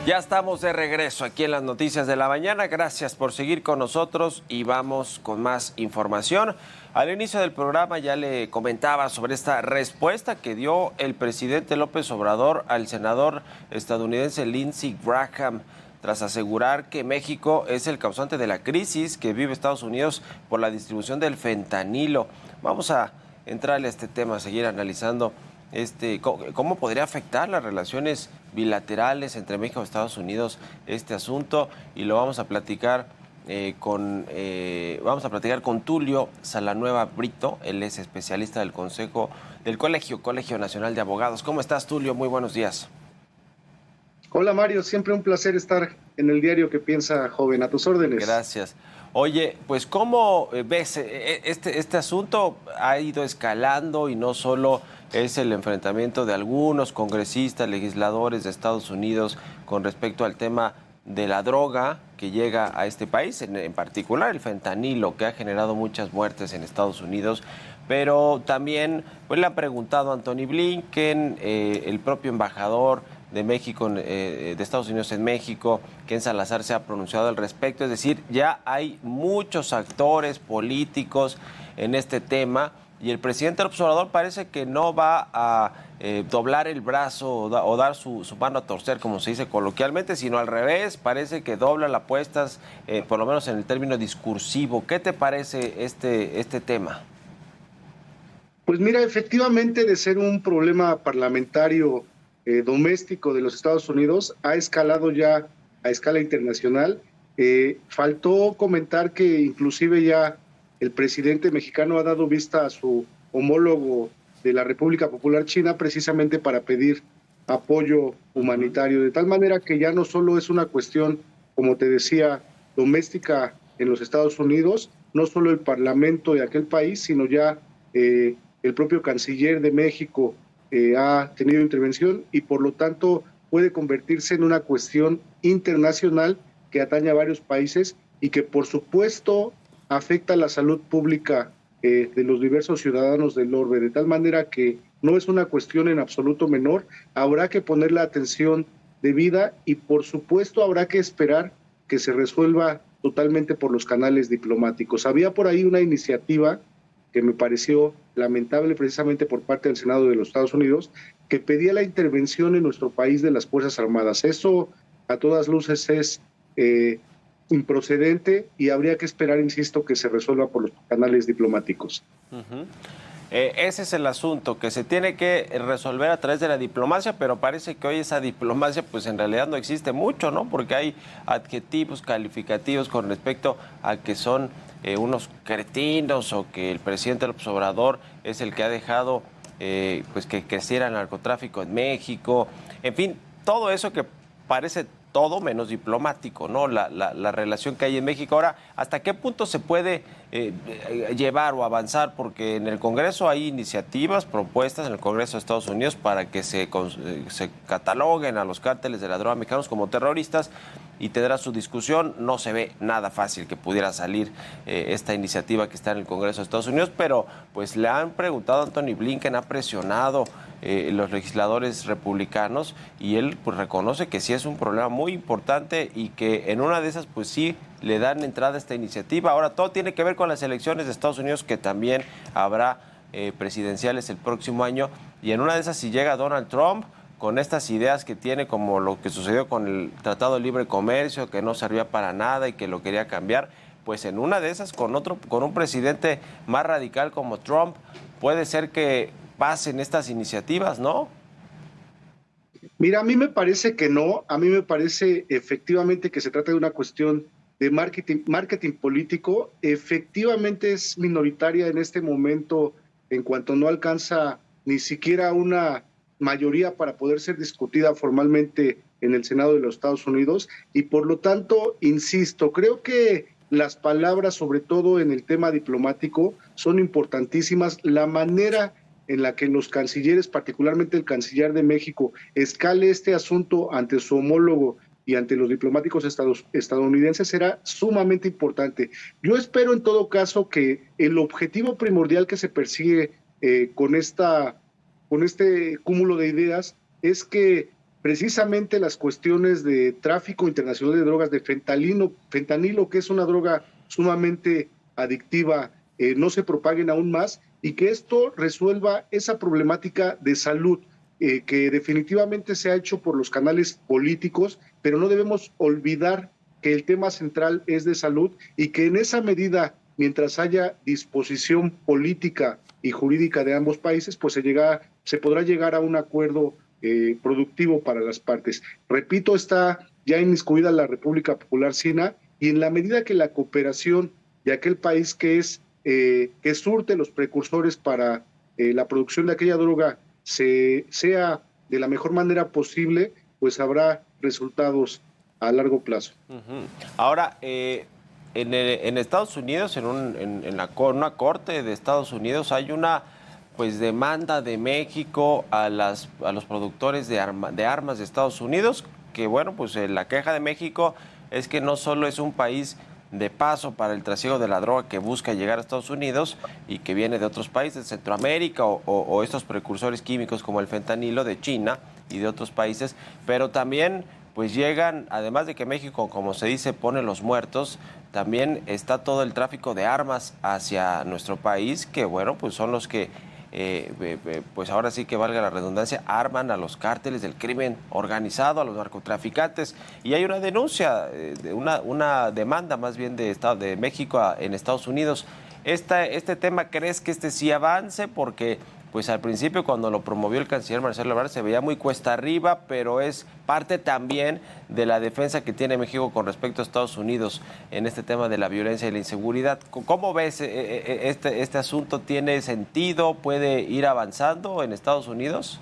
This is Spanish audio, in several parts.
Ya estamos de regreso aquí en las noticias de la mañana. Gracias por seguir con nosotros y vamos con más información. Al inicio del programa ya le comentaba sobre esta respuesta que dio el presidente López Obrador al senador estadounidense Lindsey Graham tras asegurar que México es el causante de la crisis que vive Estados Unidos por la distribución del fentanilo. Vamos a entrarle a este tema, a seguir analizando cómo podría afectar las relaciones bilaterales entre México y Estados Unidos este asunto, y lo vamos a platicar con Tulio Salanueva Brito. Él es especialista del Colegio Nacional de Abogados. ¿Cómo estás, Tulio? Muy buenos días. Hola, Mario, siempre un placer estar en el diario que piensa joven, a tus órdenes. Gracias. Oye, pues ¿cómo ves este asunto? Ha ido escalando y no solo es el enfrentamiento de algunos congresistas, legisladores de Estados Unidos con respecto al tema de la droga que llega a este país, en particular el fentanilo, que ha generado muchas muertes en Estados Unidos, pero también pues le han preguntado a Antony Blinken, el propio embajador de México, de Estados Unidos en México, Ken Salazar, se ha pronunciado al respecto. Es decir, ya hay muchos actores políticos en este tema y el presidente López Obrador parece que no va a doblar el brazo o dar su mano a torcer, como se dice coloquialmente, sino al revés, parece que dobla las apuestas, por lo menos en el término discursivo. ¿Qué te parece este tema? Pues mira, efectivamente, de ser un problema parlamentario doméstico de los Estados Unidos, ha escalado ya a escala internacional. Faltó comentar que inclusive ya el presidente mexicano ha dado vista a su homólogo de la República Popular China precisamente para pedir apoyo humanitario, de tal manera que ya no solo es una cuestión, como te decía, doméstica en los Estados Unidos, no solo el parlamento de aquel país, sino ya el propio canciller de México ha tenido intervención y por lo tanto puede convertirse en una cuestión internacional que atañe a varios países y que por supuesto afecta la salud pública de los diversos ciudadanos del orbe, de tal manera que no es una cuestión en absoluto menor. Habrá que poner la atención debida y por supuesto habrá que esperar que se resuelva totalmente por los canales diplomáticos. Había por ahí una iniciativa que me pareció lamentable precisamente por parte del Senado de los Estados Unidos, que pedía la intervención en nuestro país de las Fuerzas Armadas. Eso a todas luces es improcedente y habría que esperar, insisto, que se resuelva por los canales diplomáticos. Ese es el asunto, que se tiene que resolver a través de la diplomacia, pero parece que hoy esa diplomacia pues en realidad no existe mucho, ¿no? Porque hay adjetivos calificativos con respecto a que son unos cretinos o que el presidente López Obrador es el que ha dejado pues que creciera el narcotráfico en México. En fin, todo eso que parece todo menos diplomático, ¿no? La relación que hay en México. Ahora, ¿hasta qué punto se puede llevar o avanzar? Porque en el Congreso hay iniciativas, propuestas en el Congreso de Estados Unidos para que se cataloguen a los cárteles de la droga mexicanos como terroristas y tendrá su discusión. No se ve nada fácil que pudiera salir esta iniciativa que está en el Congreso de Estados Unidos, pero pues le han preguntado a Antony Blinken, ha presionado los legisladores republicanos y él pues reconoce que sí es un problema muy importante y que en una de esas pues sí le dan entrada a esta iniciativa. Ahora todo tiene que ver con las elecciones de Estados Unidos, que también habrá presidenciales el próximo año, y en una de esas si llega Donald Trump con estas ideas que tiene, como lo que sucedió con el Tratado de Libre Comercio, que no servía para nada y que lo quería cambiar, pues en una de esas con un presidente más radical como Trump, puede ser que pasen estas iniciativas, ¿no? Mira, a mí me parece que no, a mí me parece efectivamente que se trata de una cuestión de marketing político. Efectivamente es minoritaria en este momento en cuanto no alcanza ni siquiera una mayoría para poder ser discutida formalmente en el Senado de los Estados Unidos y por lo tanto, insisto, creo que las palabras, sobre todo en el tema diplomático, son importantísimas. La manera en la que los cancilleres, particularmente el canciller de México, escale este asunto ante su homólogo y ante los diplomáticos estadounidenses será sumamente importante. Yo espero en todo caso que el objetivo primordial que se persigue con este cúmulo de ideas es que precisamente las cuestiones de tráfico internacional de drogas, de fentanilo, que es una droga sumamente adictiva, no se propaguen aún más y que esto resuelva esa problemática de salud que definitivamente se ha hecho por los canales políticos, pero no debemos olvidar que el tema central es de salud y que en esa medida, mientras haya disposición política y jurídica de ambos países, pues se podrá llegar a un acuerdo productivo para las partes. Repito, está ya inmiscuida la República Popular China y en la medida que la cooperación de aquel país que surte los precursores para la producción de aquella droga sea de la mejor manera posible, pues habrá resultados a largo plazo. Ahora, en Estados Unidos, en una corte de Estados Unidos, hay una pues demanda de México a los productores de armas de Estados Unidos, que bueno, pues la queja de México es que no solo es un país de paso para el trasiego de la droga que busca llegar a Estados Unidos y que viene de otros países, de Centroamérica o estos precursores químicos como el fentanilo de China y de otros países, pero también pues llegan, además de que México, como se dice, pone los muertos, también está todo el tráfico de armas hacia nuestro país, que bueno, pues son los que pues ahora sí que valga la redundancia, arman a los cárteles del crimen organizado, a los narcotraficantes. Y hay una denuncia, una demanda más bien de México en Estados Unidos. Este tema, ¿crees que sí avance? Porque pues al principio cuando lo promovió el canciller Marcelo Ebrard se veía muy cuesta arriba, pero es parte también de la defensa que tiene México con respecto a Estados Unidos en este tema de la violencia y la inseguridad. ¿Cómo ves este asunto? ¿Tiene sentido? ¿Puede ir avanzando en Estados Unidos?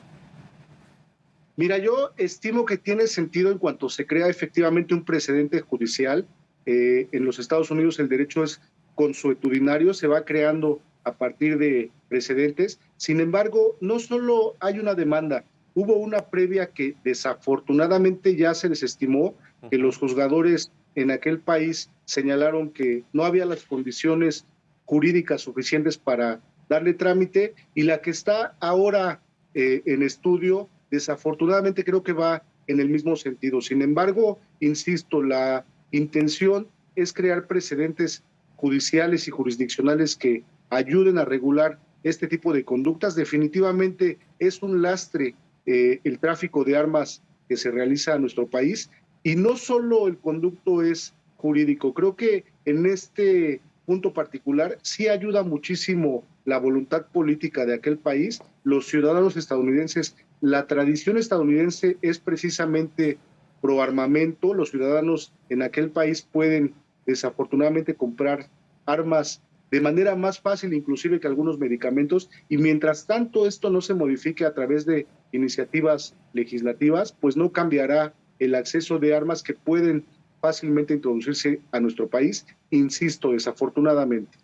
Mira, yo estimo que tiene sentido en cuanto se crea efectivamente un precedente judicial. En los Estados Unidos el derecho es consuetudinario, se va creando a partir de precedentes. Sin embargo, no solo hay una demanda, hubo una previa que desafortunadamente ya se desestimó, que los juzgadores en aquel país señalaron que no había las condiciones jurídicas suficientes para darle trámite, y la que está ahora en estudio, desafortunadamente creo que va en el mismo sentido. Sin embargo, insisto, la intención es crear precedentes judiciales y jurisdiccionales que ayuden a regular este tipo de conductas. Definitivamente es un lastre el tráfico de armas que se realiza en nuestro país, y no solo el conducto es jurídico. Creo que en este punto particular sí ayuda muchísimo la voluntad política de aquel país, los ciudadanos estadounidenses. La tradición estadounidense es precisamente pro armamento. Los ciudadanos en aquel país pueden desafortunadamente comprar armas de manera más fácil inclusive que algunos medicamentos, y mientras tanto esto no se modifique a través de iniciativas legislativas, pues no cambiará el acceso de armas que pueden fácilmente introducirse a nuestro país, insisto, desafortunadamente.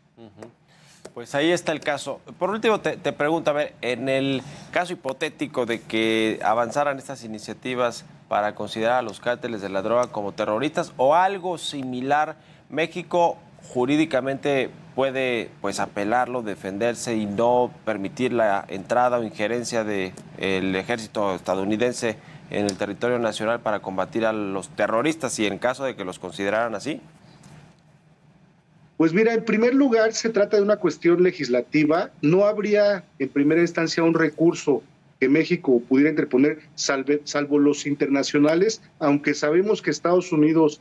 Pues ahí está el caso. Por último, te pregunto, a ver, en el caso hipotético de que avanzaran estas iniciativas para considerar a los cárteles de la droga como terroristas o algo similar, México jurídicamente puede pues apelarlo, defenderse y no permitir la entrada o injerencia del ejército estadounidense en el territorio nacional para combatir a los terroristas, y en caso de que los consideraran así. Pues mira, en primer lugar se trata de una cuestión legislativa. No habría en primera instancia un recurso que México pudiera interponer, salvo los internacionales, aunque sabemos que Estados Unidos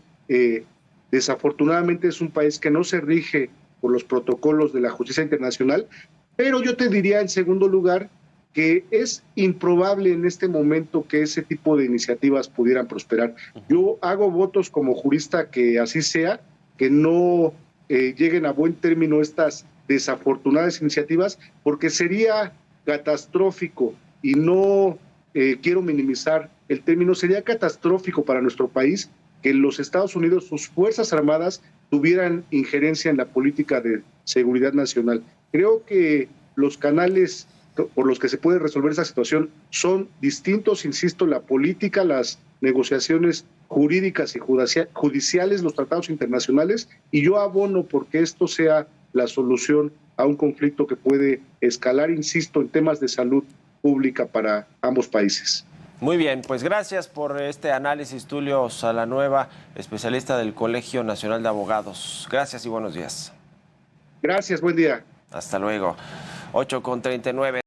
desafortunadamente es un país que no se rige por los protocolos de la justicia internacional. Pero yo te diría en segundo lugar que es improbable en este momento que ese tipo de iniciativas pudieran prosperar. Yo hago votos como jurista que así sea, que no lleguen a buen término estas desafortunadas iniciativas, porque sería catastrófico, y no quiero minimizar el término, sería catastrófico para nuestro país que los Estados Unidos, sus Fuerzas Armadas, tuvieran injerencia en la política de seguridad nacional. Creo que los canales por los que se puede resolver esa situación son distintos, insisto, la política, las negociaciones jurídicas y judiciales, los tratados internacionales, y yo abono porque esto sea la solución a un conflicto que puede escalar, insisto, en temas de salud pública para ambos países. Muy bien, pues gracias por este análisis, Tulio Salanueva, especialista del Colegio Nacional de Abogados. Gracias y buenos días. Gracias, buen día. Hasta luego. 8:39.